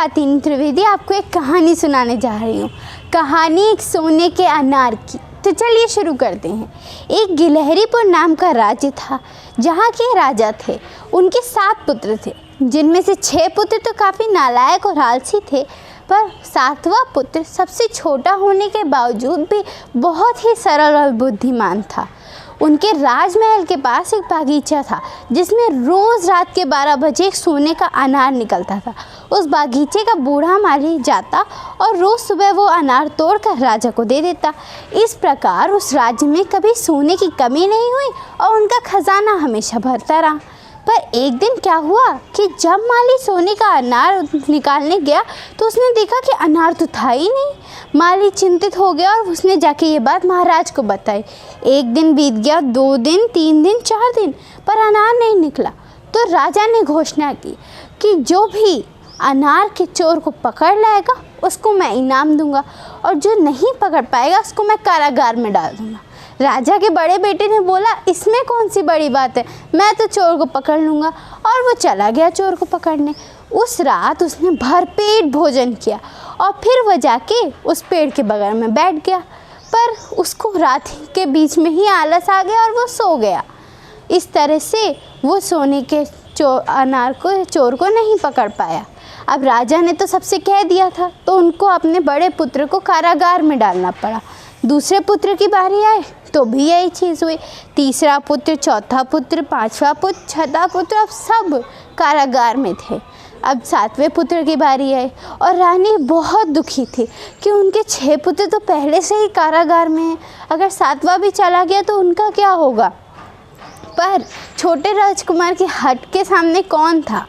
स्वाति त्रिवेदी आपको एक कहानी सुनाने जा रही हूँ। कहानी एक सोने के अनार की। तो चलिए शुरू करते हैं। एक गिलहरीपुर नाम का राज्य था जहाँ के राजा थे। उनके 7 पुत्र थे, जिनमें से 6 पुत्र तो काफ़ी नालायक और आलसी थे, पर 7वां पुत्र सबसे छोटा होने के बावजूद भी बहुत ही सरल और बुद्धिमान था। उनके राजमहल के पास एक बागीचा था जिसमें रोज़ रात के 12 बजे एक सोने का अनार निकलता था। उस बागीचे का बूढ़ा माली जाता और रोज़ सुबह वो अनार तोड़कर राजा को दे देता। इस प्रकार उस राज्य में कभी सोने की कमी नहीं हुई और उनका खजाना हमेशा भरता रहा। पर एक दिन क्या हुआ कि जब माली सोने का अनार निकालने गया तो उसने देखा कि अनार तो था ही नहीं। माली चिंतित हो गया और उसने जाके ये बात महाराज को बताई। एक दिन बीत गया, 2 दिन, 3 दिन, 4 दिन, पर अनार नहीं निकला। तो राजा ने घोषणा की कि जो भी अनार के चोर को पकड़ लाएगा उसको मैं इनाम दूंगा और जो नहीं पकड़ पाएगा उसको मैं कारागार में डाल दूंगा। राजा के बड़े बेटे ने बोला, इसमें कौन सी बड़ी बात है, मैं तो चोर को पकड़ लूँगा। और वो चला गया चोर को पकड़ने। उस रात उसने भरपेट भोजन किया और फिर वो जाके उस पेड़ के बगल में बैठ गया। पर उसको रात के बीच में ही आलस आ गया और वो सो गया। इस तरह से वो सोने के अनार को चोर को नहीं पकड़ पाया। अब राजा ने तो सबसे कह दिया था, तो उनको अपने बड़े पुत्र को कारागार में डालना पड़ा। दूसरे पुत्र की बारी आए तो भी यही चीज़ हुई। तीसरा पुत्र, चौथा पुत्र, 5वां पुत्र, 6वां पुत्र, अब सब कारागार में थे। अब 7वें पुत्र की बारी आई और रानी बहुत दुखी थी कि उनके 6 पुत्र तो पहले से ही कारागार में हैं। अगर 7वां भी चला गया तो उनका क्या होगा। पर छोटे राजकुमार के हट के सामने कौन था,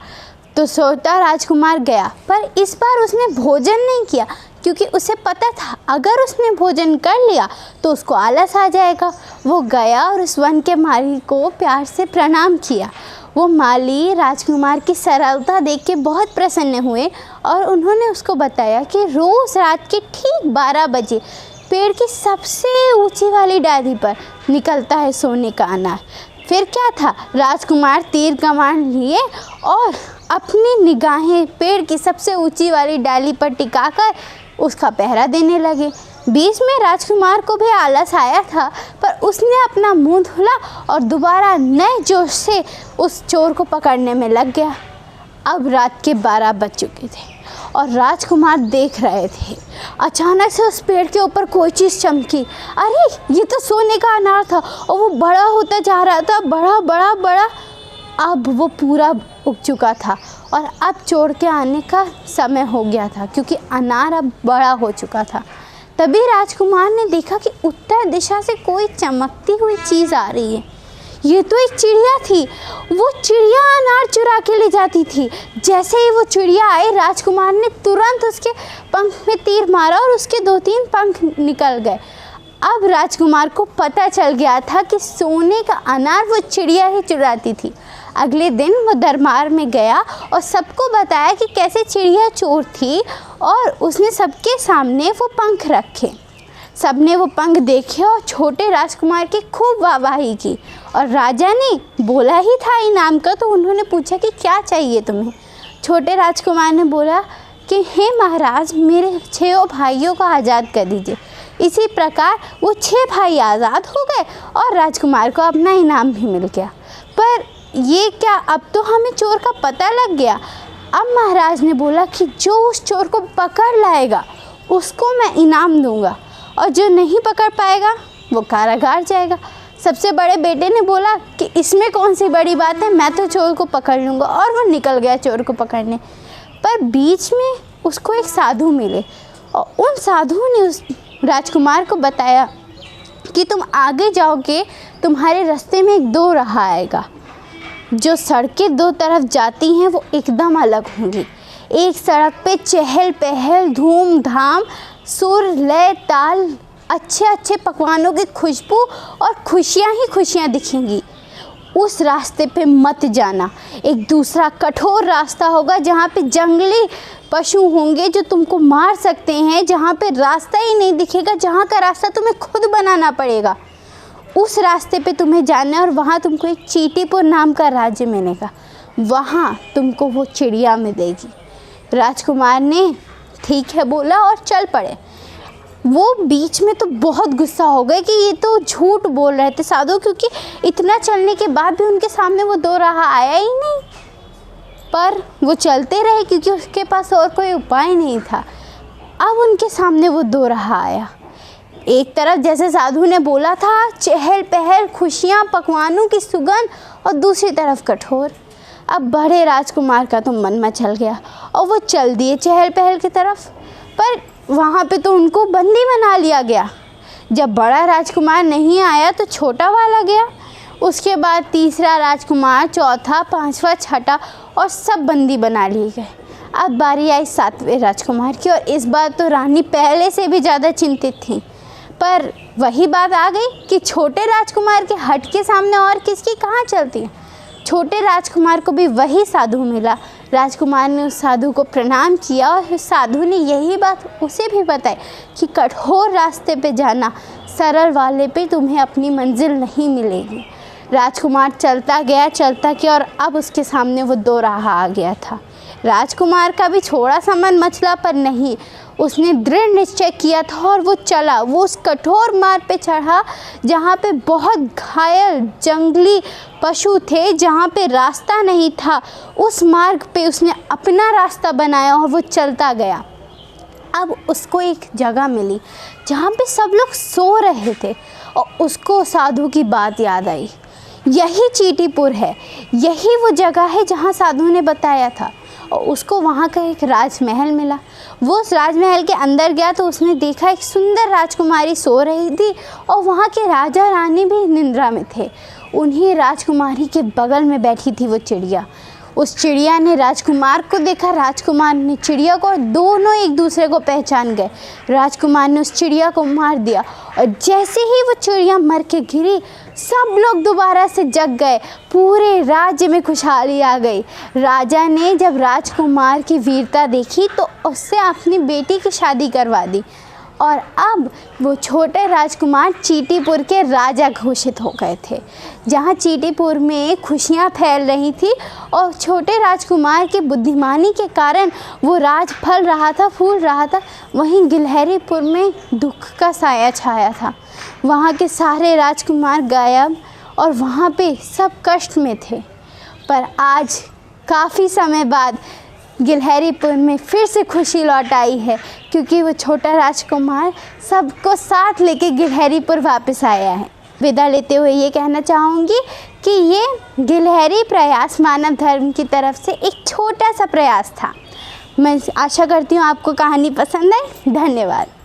तो छोटा राजकुमार गया। पर इस बार उसने भोजन नहीं किया क्योंकि उसे पता था अगर उसने भोजन कर लिया तो उसको आलस आ जाएगा। वो गया और उस वन के माली को प्यार से प्रणाम किया। वो माली राजकुमार की सरलता देख के बहुत प्रसन्न हुए और उन्होंने उसको बताया कि रोज़ रात के ठीक 12 बजे पेड़ की सबसे ऊंची वाली डाली पर निकलता है सोने का अनार। फिर क्या था, राजकुमार तीर कमान लिए और अपनी निगाहें पेड़ की सबसे ऊंची वाली डाली पर टिकाकर उसका पहरा देने लगे। बीच में राजकुमार को भी आलस आया था, पर उसने अपना मुंह धुला और दोबारा नए जोश से उस चोर को पकड़ने में लग गया। अब रात के 12 बज चुके थे और राजकुमार देख रहे थे। अचानक से उस पेड़ के ऊपर कोई चीज़ चमकी। अरे, ये तो सोने का अनार था और वो बड़ा होता जा रहा था, बड़ा बड़ा बड़ा। अब वो पूरा उग चुका था और अब चोर के आने का समय हो गया था क्योंकि अनार अब बड़ा हो चुका था। तभी राजकुमार ने देखा कि उत्तर दिशा से कोई चमकती हुई चीज़ आ रही है। ये तो एक चिड़िया थी। वो चिड़िया अनार चुरा के ले जाती थी। जैसे ही वो चिड़िया आई, राजकुमार ने तुरंत उसके पंख में तीर मारा और उसके 2-3 पंख निकल गए। अब राजकुमार को पता चल गया था कि सोने का अनार वो चिड़िया ही चुराती थी। अगले दिन वो दरबार में गया और सबको बताया कि कैसे चिड़िया चोर थी और उसने सबके सामने वो पंख रखे। सबने वो पंख देखे और छोटे राजकुमार की खूब वाहवाही की। और राजा ने बोला ही था इनाम का, तो उन्होंने पूछा कि क्या चाहिए तुम्हें। छोटे राजकुमार ने बोला कि हे महाराज, मेरे 6 भाइयों को आज़ाद कर दीजिए। इसी प्रकार वो 6 भाई आज़ाद हो गए और राजकुमार को अपना इनाम भी मिल गया। पर ये क्या, अब तो हमें चोर का पता लग गया। अब महाराज ने बोला कि जो उस चोर को पकड़ लाएगा उसको मैं इनाम दूंगा और जो नहीं पकड़ पाएगा वो कारागार जाएगा। सबसे बड़े बेटे ने बोला कि इसमें कौन सी बड़ी बात है, मैं तो चोर को पकड़ लूँगा। और वो निकल गया चोर को पकड़ने। पर बीच में उसको एक साधु मिले और उन साधुओं ने उस राजकुमार को बताया कि तुम आगे जाओगे, तुम्हारे रास्ते में एक 2 राह आएगा। जो सड़कें 2 तरफ जाती हैं वो एकदम अलग होंगी। एक सड़क पे चहल पहल, धूम धाम, सुर लय ताल, अच्छे अच्छे पकवानों की खुशबू और खुशियाँ ही खुशियाँ दिखेंगी। उस रास्ते पे मत जाना। एक दूसरा कठोर रास्ता होगा जहाँ पे जंगली पशु होंगे जो तुमको मार सकते हैं, जहाँ पे रास्ता ही नहीं दिखेगा, जहाँ का रास्ता तुम्हें खुद बनाना पड़ेगा। उस रास्ते पे तुम्हें जाना है और वहाँ तुमको एक चींटीपुर नाम का राज्य मिलेगा। वहाँ तुमको वो चिड़िया मिलेगी। राजकुमार ने ठीक है बोला और चल पड़े। वो बीच में तो बहुत गुस्सा हो गए कि ये तो झूठ बोल रहे थे साधु, क्योंकि इतना चलने के बाद भी उनके सामने वो दो राह आया ही नहीं। पर वो चलते रहे क्योंकि उसके पास और कोई उपाय नहीं था। अब उनके सामने वो दो राह आया। एक तरफ जैसे साधु ने बोला था, चहल पहल, खुशियाँ, पकवानों की सुगंध, और दूसरी तरफ कठोर। अब बड़े राजकुमार का तो मन मचल गया और वो चल दिए चहल पहल की तरफ, पर वहाँ पे तो उनको बंदी बना लिया गया। जब बड़ा राजकुमार नहीं आया तो छोटा वाला गया, उसके बाद तीसरा राजकुमार, चौथा, पांचवा, छठा, और सब बंदी बना लिए गए। अब बारी आई सातवें राजकुमार की, और इस बार तो रानी पहले से भी ज़्यादा चिंतित थी। पर वही बात आ गई कि छोटे राजकुमार के हट के सामने और किसकी कहाँ चलती है। छोटे राजकुमार को भी वही साधु मिला। राजकुमार ने उस साधु को प्रणाम किया और उस साधु ने यही बात उसे भी बताई कि कठोर रास्ते पे जाना, सरल वाले पे तुम्हें अपनी मंजिल नहीं मिलेगी। राजकुमार चलता गया और अब उसके सामने वो दो राह आ गया था। राजकुमार का भी थोड़ा सा मन मचला, पर नहीं, उसने दृढ़ निश्चय किया था और वो चला। वो उस कठोर मार्ग पे चढ़ा जहाँ पे बहुत घायल जंगली पशु थे, जहाँ पे रास्ता नहीं था। उस मार्ग पे उसने अपना रास्ता बनाया और वो चलता गया। अब उसको एक जगह मिली जहाँ पे सब लोग सो रहे थे और उसको साधु की बात याद आई। यही चींटीपुर है, यही वो जगह है जहाँ साधु ने बताया था। और उसको वहाँ का एक राजमहल मिला। वो उस राजमहल के अंदर गया तो उसने देखा एक सुंदर राजकुमारी सो रही थी और वहाँ के राजा रानी भी निंद्रा में थे। उन्हीं राजकुमारी के बगल में बैठी थी वो चिड़िया। उस चिड़िया ने राजकुमार को देखा, राजकुमार ने चिड़िया को, और दोनों एक दूसरे को पहचान गए। राजकुमार ने उस चिड़िया को मार दिया और जैसे ही वो चिड़िया मर के गिरी, सब लोग दोबारा से जग गए। पूरे राज्य में खुशहाली आ गई। राजा ने जब राजकुमार की वीरता देखी तो उससे अपनी बेटी की शादी करवा दी और अब वो छोटे राजकुमार चींटीपुर के राजा घोषित हो गए थे। जहाँ चींटीपुर में खुशियाँ फैल रही थी और छोटे राजकुमार की बुद्धिमानी के कारण वो राज फल रहा था, फूल रहा था, वहीं गिलहरीपुर में दुख का साया छाया था। वहाँ के सारे राजकुमार गायब और वहाँ पे सब कष्ट में थे। पर आज काफ़ी समय बाद गिलहरीपुर में फिर से खुशी लौट आई है, क्योंकि वो छोटा राजकुमार सबको साथ लेके गिलहरीपुर वापस आया है। विदा लेते हुए ये कहना चाहूँगी कि ये गिलहरी प्रयास मानव धर्म की तरफ से एक छोटा सा प्रयास था। मैं आशा करती हूँ आपको कहानी पसंद आई। धन्यवाद।